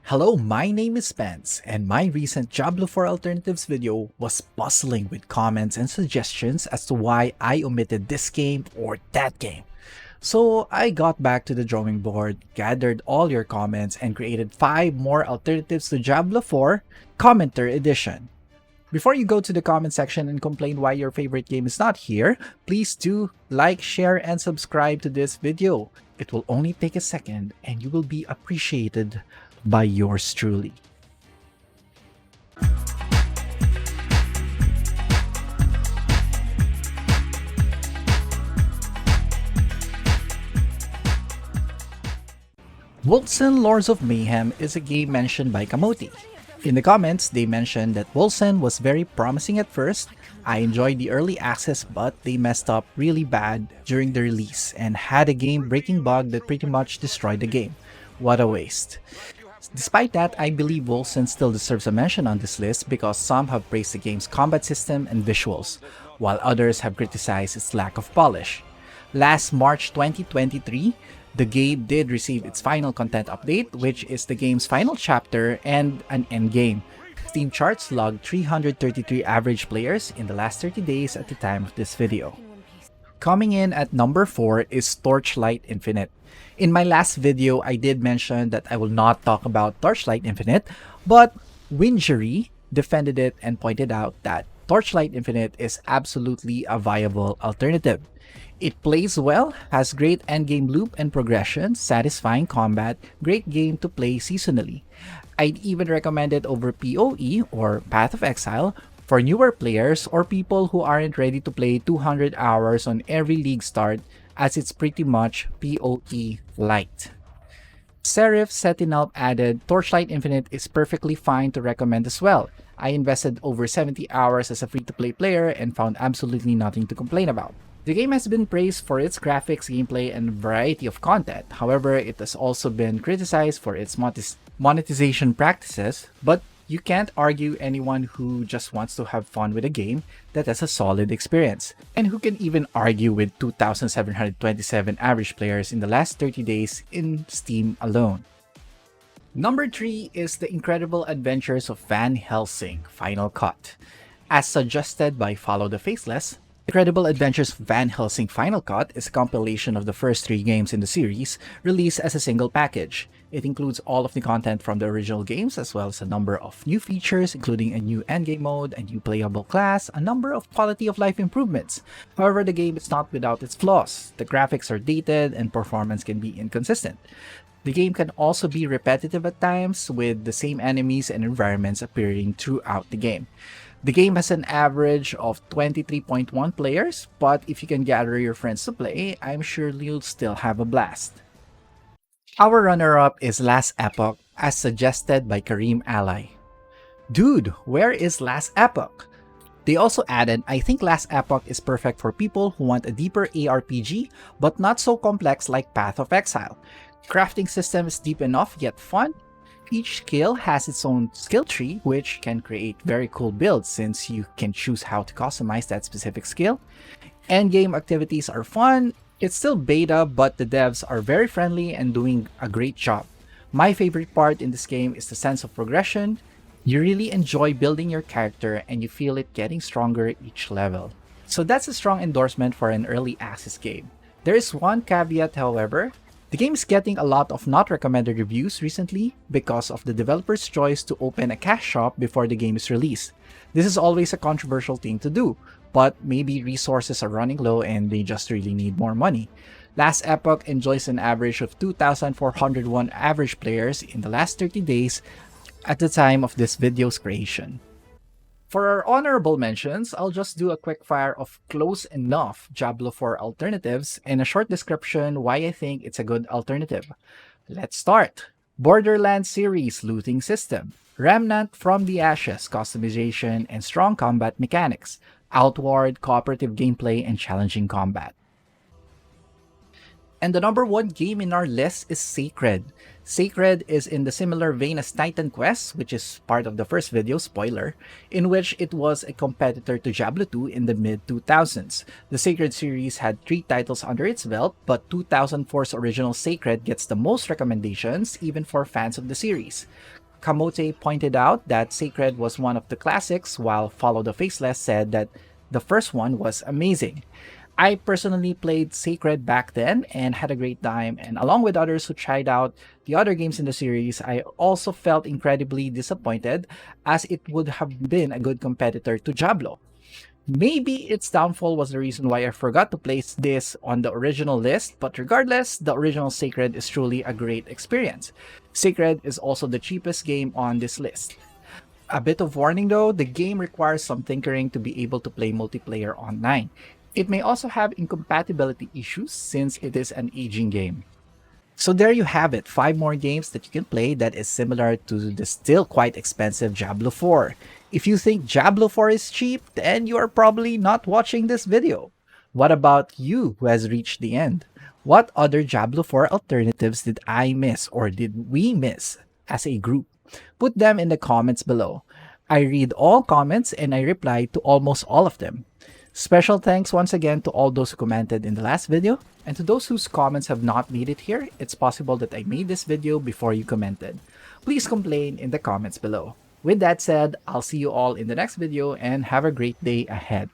Hello, my name is Pence, and my recent Diablo 4 Alternatives video was bustling with comments and suggestions as to why I omitted this game or that game. So I got back to the drawing board, gathered all your comments, and created 5 more alternatives to Diablo 4 Commenter Edition. Before you go to the comment section and complain why your favorite game is not here, please do like, share, and subscribe to this video. It will only take a second and you will be appreciated by yours truly. Wolfson Lords of Mayhem is a game mentioned by Kamoti. In the comments, they mentioned that Wolfson was very promising at first. I enjoyed the early access, but they messed up really bad during the release and had a game-breaking bug that pretty much destroyed the game. What a waste. Despite that, I believe Wolfson still deserves a mention on this list because some have praised the game's combat system and visuals, while others have criticized its lack of polish. Last March 2023, the game did receive its final content update, which is the game's final chapter and an endgame. Steam charts logged 333 average players in the last 30 days at the time of this video. Coming in at number 4 is Torchlight Infinite. In my last video, I did mention that I will not talk about Torchlight Infinite, but Wingery defended it and pointed out that Torchlight Infinite is absolutely a viable alternative. It plays well, has great endgame loop and progression, satisfying combat, great game to play seasonally. I'd even recommend it over PoE or Path of Exile for newer players or people who aren't ready to play 200 hours on every league start, as it's pretty much PoE light. Serif Sentinel added, Torchlight Infinite is perfectly fine to recommend as well. I invested over 70 hours as a free-to-play player and found absolutely nothing to complain about. The game has been praised for its graphics, gameplay, and variety of content. However, it has also been criticized for its monetization practices, but you can't argue anyone who just wants to have fun with a game that has a solid experience, and who can even argue with 2,727 average players in the last 30 days in Steam alone. Number 3 is The Incredible Adventures of Van Helsing Final Cut. As suggested by Follow the Faceless, Incredible Adventures of Van Helsing Final Cut is a compilation of the first 3 games in the series, released as a single package. It includes all of the content from the original games, as well as a number of new features, including a new endgame mode, a new playable class, a number of quality of life improvements. However, the game is not without its flaws. The graphics are dated and performance can be inconsistent. The game can also be repetitive at times, with the same enemies and environments appearing throughout the game. The game has an average of 23.1 players, but if you can gather your friends to play, I'm sure you'll still have a blast. Our runner-up is Last Epoch, as suggested by Kareem Ally. Dude, where is Last Epoch? They also added, I think Last Epoch is perfect for people who want a deeper ARPG, but not so complex like Path of Exile. Crafting system is deep enough yet fun. Each skill has its own skill tree, which can create very cool builds since you can choose how to customize that specific skill. Endgame activities are fun. It's still beta, but the devs are very friendly and doing a great job. My favorite part in this game is the sense of progression. You really enjoy building your character and you feel it getting stronger each level. So that's a strong endorsement for an early access game. There is one caveat, however. The game is getting a lot of not recommended reviews recently because of the developer's choice to open a cash shop before the game is released. This is always a controversial thing to do, but maybe resources are running low and they just really need more money. Last Epoch enjoys an average of 2,401 average players in the last 30 days at the time of this video's creation. For our honorable mentions, I'll just do a quick fire of close enough Diablo 4 alternatives and a short description why I think it's a good alternative. Let's start! Borderlands series looting system, Remnant from the Ashes customization and strong combat mechanics, Outward cooperative gameplay and challenging combat. And the number one game in our list is Sacred. Sacred is in the similar vein as Titan Quest, which is part of the first video, spoiler, in which it was a competitor to Diablo 2 in the mid-2000s. The Sacred series had 3 titles under its belt, but 2004's original Sacred gets the most recommendations, even for fans of the series. Kamote pointed out that Sacred was one of the classics, while Follow the Faceless said that the first one was amazing. I personally played Sacred back then and had a great time, and along with others who tried out the other games in the series, I also felt incredibly disappointed as it would have been a good competitor to Diablo. Maybe its downfall was the reason why I forgot to place this on the original list, but regardless, the original Sacred is truly a great experience. Sacred is also the cheapest game on this list. A bit of warning though, the game requires some tinkering to be able to play multiplayer online. It may also have incompatibility issues since it is an aging game. So there you have it, 5 more games that you can play that is similar to the still quite expensive Diablo 4. If you think Diablo 4 is cheap, then you are probably not watching this video. What about you who has reached the end? What other Diablo 4 alternatives did I miss or did we miss as a group? Put them in the comments below. I read all comments and I reply to almost all of them. Special thanks once again to all those who commented in the last video, and to those whose comments have not made it here. It's possible that I made this video before you commented. Please complain in the comments below. With that said, I'll see you all in the next video and have a great day ahead.